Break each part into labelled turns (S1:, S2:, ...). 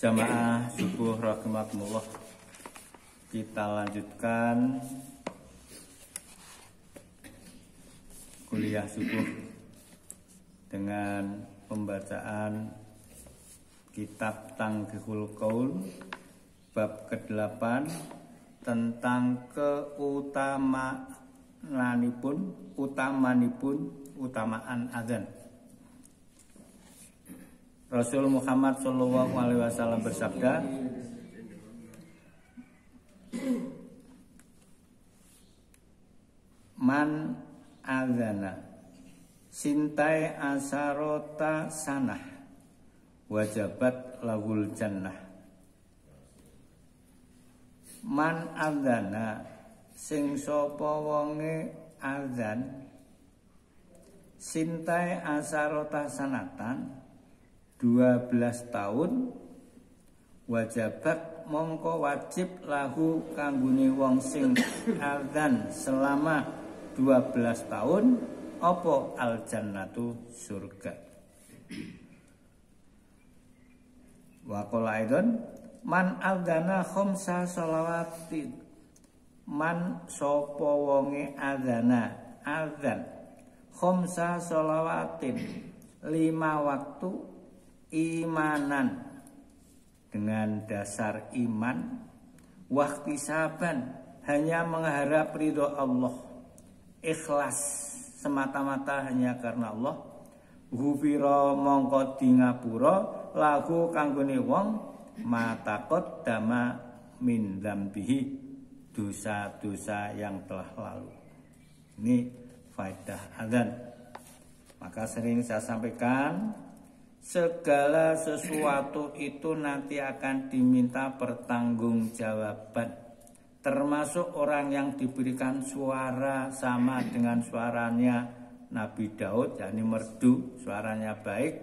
S1: Jamaah subuh rahimakumullah. Kita lanjutkan kuliah subuh dengan pembacaan kitab Tanghihul Qaul bab ke-8 tentang utamaan azan. Rasul Muhammad SAW bersabda, "Man azana sintai asarota sanah wajabat lahul jannah." Man azana sing sapa wonge azan sintai asarota sanatan 12 tahun wajabat mongko wajib lahu kanggone wong sing azan selama 12 tahun apa al jannatu surga. Wa qala aidon man adzana khamsa shalawatin, man sapa wonge azan khamsa shalawatin 5 waktu imanan dengan dasar iman, wahtisaban hanya mengharap ridho Allah, ikhlas semata-mata hanya karena Allah, ghufira mongko di ngapura lahu kanggone wong matakot dama min dzambihi, dosa-dosa yang telah lalu. Ini faedah azan. Maka sering saya sampaikan, segala sesuatu itu nanti akan diminta pertanggungjawaban, termasuk orang yang diberikan suara sama dengan suaranya Nabi Daud, yakni merdu, suaranya baik.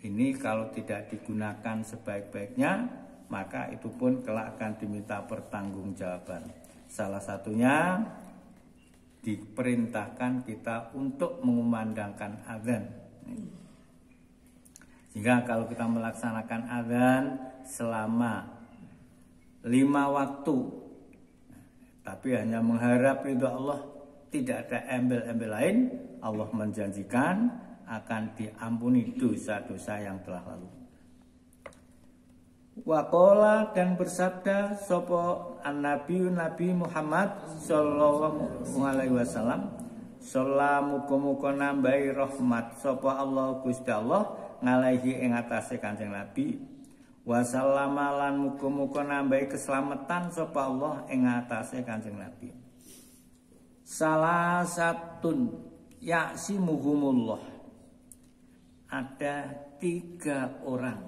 S1: Ini kalau tidak digunakan sebaik-baiknya, maka itu pun kelak akan diminta pertanggungjawaban. Salah satunya diperintahkan kita untuk mengumandangkan azan. Sehingga kalau kita melaksanakan azan selama 5 waktu, tapi hanya mengharap ridho Allah, tidak ada embel-embel lain, Allah menjanjikan akan diampuni dosa-dosa yang telah lalu. Waqala dan bersabda sapa an-nabi Nabi Muhammad sallallahu alaihi wasallam, "Sallamu muga nambahi rahmat sapa Allah Gusti Allah ngalahi ing atase Kanjeng Nabi, wa sallama lan muga-muga nambahi keselamatan sapa Allah ing atase Kanjeng Nabi. Salasatun ya'simuhumullah." Ada 3 orang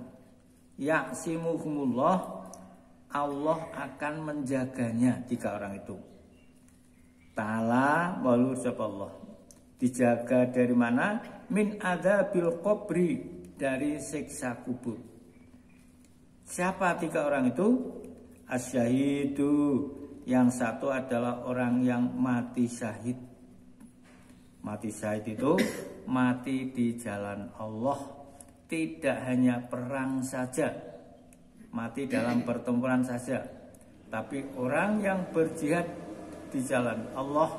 S1: ya'simuhumullah, Allah akan menjaganya 3 orang itu. Ta'ala walu sapa Allah, dijaga dari mana? Min adzabil qabri, dari siksa kubur. Siapa 3 orang itu? Asyahidu, yang satu adalah orang yang mati syahid. Mati syahid itu mati di jalan Allah, tidak hanya perang saja, mati dalam pertempuran saja, tapi orang yang berjihad di jalan Allah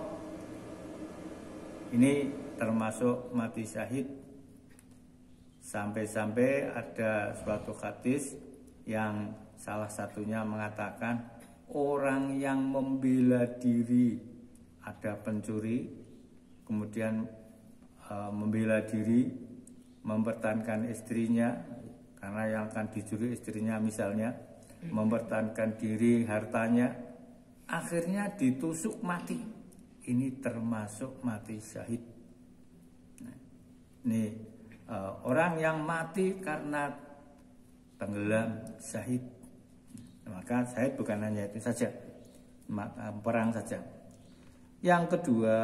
S1: ini termasuk mati syahid. Sampai-sampai ada suatu hadis yang salah satunya mengatakan, orang yang membela diri, ada pencuri, kemudian membela diri, mempertahankan istrinya, karena yang akan dicuri istrinya misalnya, mempertahankan diri, hartanya, akhirnya ditusuk mati. Ini termasuk mati syahid. Nah, ini orang yang mati karena tenggelam, syahid. Maka syahid bukan hanya itu saja, perang saja. Yang kedua,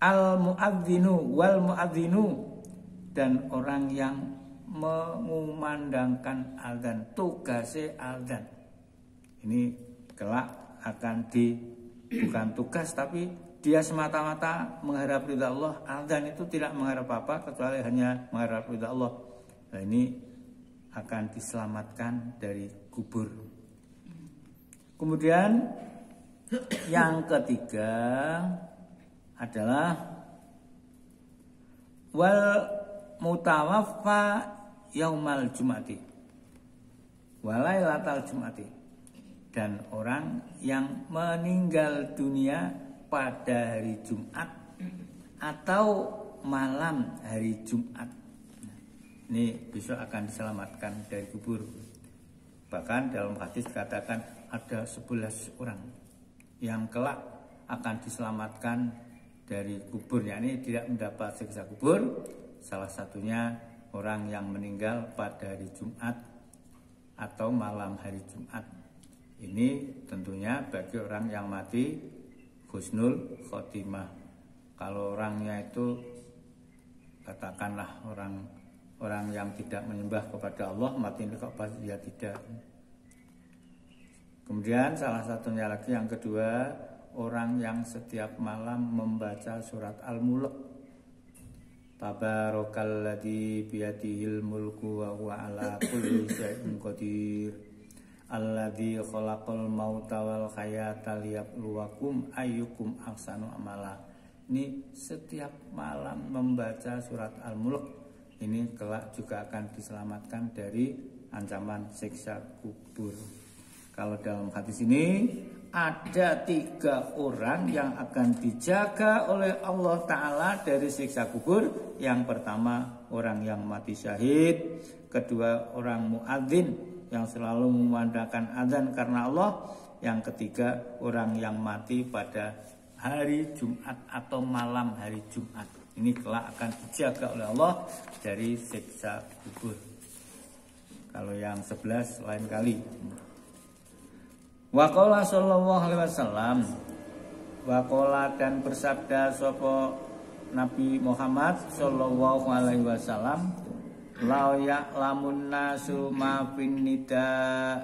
S1: al-mu'adzinu wal mu'adzinu, dan orang yang mengumandangkan azan, tugasnya azan. Ini kelak akan bukan tugas, tapi dia semata-mata mengharap ridha Allah. Azan itu tidak mengharap apa kecuali hanya mengharap ridha Allah. Nah, ini akan diselamatkan dari kubur. Kemudian yang ketiga adalah wal mutawaffa yaumal jumati walailatal jumati, dan orang yang meninggal dunia pada hari Jumat atau malam hari Jumat, ini besok akan diselamatkan dari kubur. Bahkan dalam hadis dikatakan ada 11 orang yang kelak akan diselamatkan dari kubur, yakni tidak mendapat siksa kubur. Salah satunya orang yang meninggal pada hari Jumat atau malam hari Jumat. Ini tentunya bagi orang yang mati husnul khotimah. Kalau orangnya itu katakanlah orang yang tidak menyembah kepada Allah, mati kok pasti dia tidak. Kemudian salah satunya lagi yang kedua, orang yang setiap malam membaca surat Al-Mulk. Tabarakalladzi biyadihil mulku wa huwa ala kulli syai'in qadir. Alladzi khalaqal mauta wal hayata liyabluwakum ayyukum ahsanu amala. Ini setiap malam membaca surat Al-Mulk, ini kelak juga akan diselamatkan dari ancaman siksa kubur. Kalau dalam hadis ini ada 3 orang yang akan dijaga oleh Allah Ta'ala dari siksa kubur. Yang pertama orang yang mati syahid, kedua orang muadzin yang selalu memandangkan azan karena Allah, yang ketiga orang yang mati pada hari Jumat atau malam hari Jumat. Ini kelak akan dijaga oleh Allah dari siksa kubur. Kalau yang 11 lain kali. Waqala sallallahu alaihi wasallam, waqala dan bersabda sapa Nabi Muhammad sallallahu alaihi wasallam, la ya'lamun nasu ma fin nida,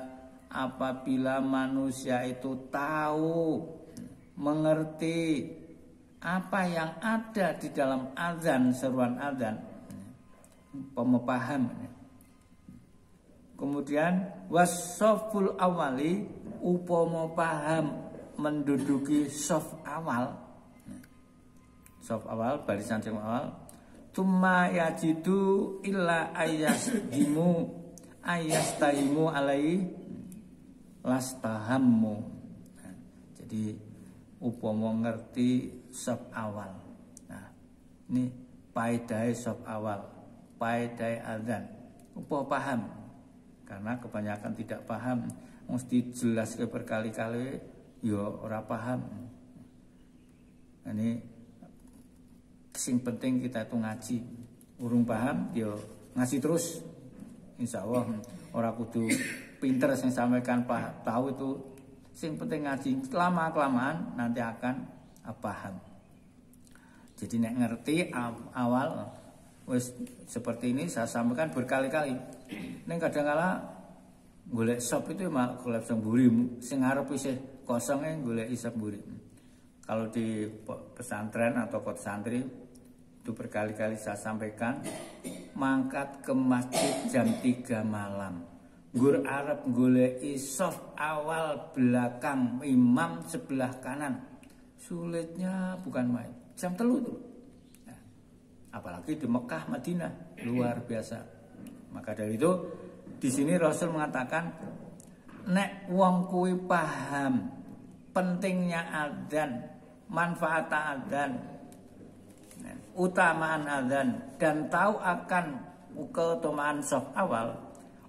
S1: apabila manusia itu tahu, mengerti apa yang ada di dalam azan, seruan azan, pemaham. Kemudian wasoful awali, upama paham menduduki sof awal, barisan yang awal. Tumma yajidu illa ayastahimu alai lastahammu. Jadi upama ngerti sof awal. Nah, ini paedai sof awal, paedai azan. Upama paham. Karena kebanyakan tidak paham, mesti jelas ke berkali-kali, yo ora paham. Ini sing penting kita itu ngaji. Urung paham, yo ngaji terus. Insya Allah orang kudu pinter sing sampaikan tahu itu. Sing penting ngaji, lama kelamaan nanti akan paham. Jadi nek ngerti awal, wis seperti ini saya sampaikan berkali-kali. Ning kadang-kala golek sop itu malah golek semburi, sing ngarep isih kosonge golek isop mburi. Kalau di pesantren atau kota santri itu berkali-kali saya sampaikan, mangkat ke masjid jam 3 malam. Gur arep golek isop awal belakang imam sebelah kanan. Sulitnya bukan main. Jam 3 tuh. Nah, apalagi di Mekah, Madinah, luar biasa. Maka dari itu di sini Rasul mengatakan, nek wong kuwi paham pentingnya adzan, manfaat adzan, utamaan adzan, dan tahu akan keutamaan shaf awal,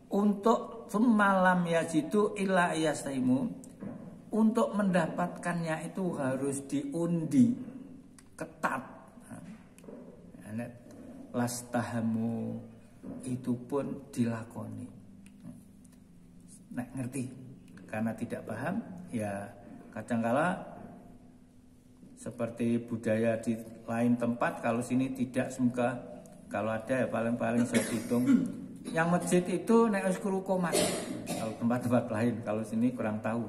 S1: untuk semalam yajidu illa yastaimu, untuk mendapatkannya itu harus diundi ketat. Lastahamu, itu pun dilakoni. Nek ngerti, karena tidak paham ya kadangkala seperti budaya di lain tempat, kalau sini tidak, semoga kalau ada ya paling saya hitung. Yang masjid itu nek wis kru komat. Kalau tempat-tempat lain, kalau sini kurang tahu.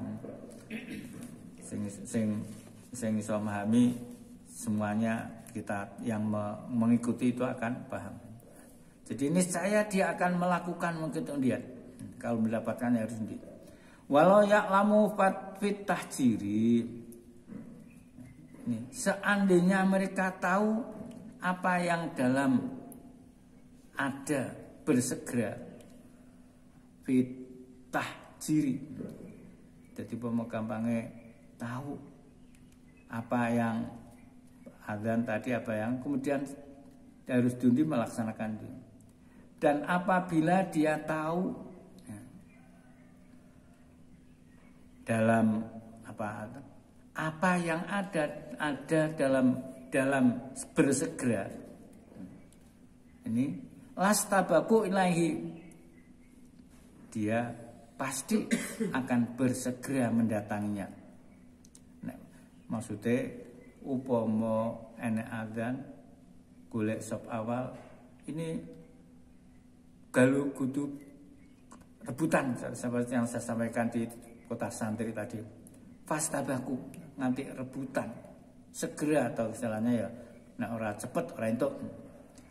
S1: Sing iso memahami semuanya, kita yang mengikuti itu akan paham. Jadi niscaya dia akan melakukan mungkin untuk dia. Kalau mendapatkannya harus sendiri. Walau ya'lamu fit tahjiri. Seandainya mereka tahu apa yang dalam ada bersegera fit tahjiri. Jadi gampangnya tahu apa yang adzan tadi, apa yang kemudian harus dundi melaksanakan itu. Dan apabila dia tahu dalam apa yang ada dalam bersegera, ini lastabaku ilahi, dia pasti akan bersegera mendatanginya. Nah, maksudnya upomo enek adzan golek sop awal ini galu kudu rebutan seperti yang saya sampaikan di kota santri tadi. Fastabaku nganti rebutan segera atau istilahnya ya nek ora cepet ora entuk.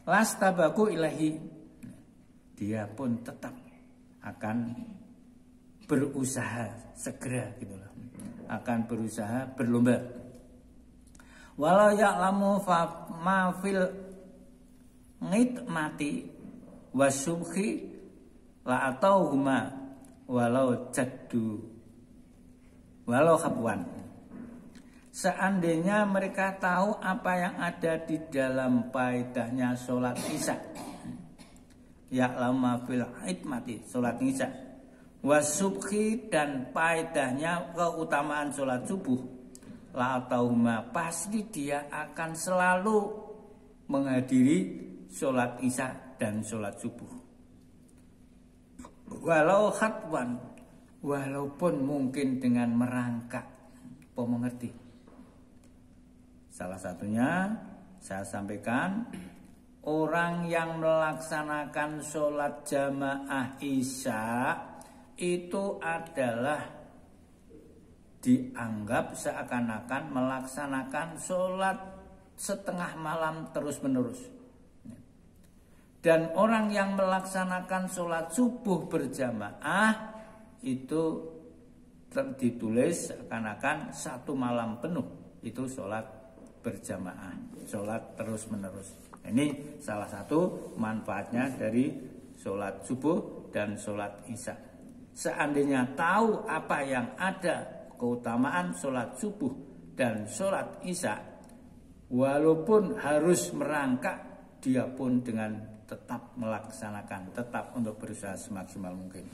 S1: Lastabaku ilahi, dia pun tetap akan berusaha segera gitulah. Akan berusaha berlomba. Walau ya'lamu ma fil ngitmati wasubhi la atauhuma walau jaddu walau khabwan. Seandainya mereka tahu apa yang ada di dalam faedahnya sholat isya, ya'lamu ma fil ngitmati sholat isya wasubhi, dan faedahnya keutamaan sholat subuh, la atauhuma, pasti dia akan selalu menghadiri sholat isya dan sholat subuh. Walau khatwan, walaupun mungkin dengan merangkak. Mengerti? Salah satunya saya sampaikan, orang yang melaksanakan sholat jamaah isya itu adalah dianggap seakan-akan melaksanakan sholat setengah malam terus-menerus. Dan orang yang melaksanakan sholat subuh berjamaah itu ditulis seakan-akan satu malam penuh itu sholat berjamaah, sholat terus-menerus. Ini salah satu manfaatnya dari sholat subuh dan sholat isya. Seandainya tahu apa yang ada keutamaan sholat subuh dan sholat isya, walaupun harus merangkak, dia pun dengan tetap melaksanakan, tetap untuk berusaha semaksimal mungkin.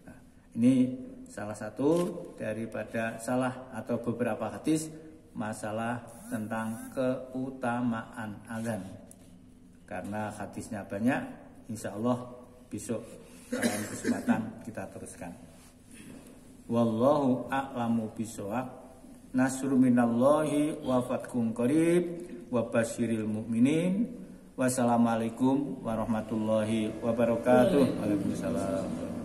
S1: Nah, ini salah satu daripada salah atau beberapa hadis masalah tentang keutamaan azan. Karena hadisnya banyak, insya Allah besok dalam kesempatan kita teruskan. Wallahu a'lamu bishawab. Nasru minallahi wa fathun qarib wa basyiril mu'minin. Wassalamualaikum warahmatullahi wabarakatuh. Waalaikumsalam.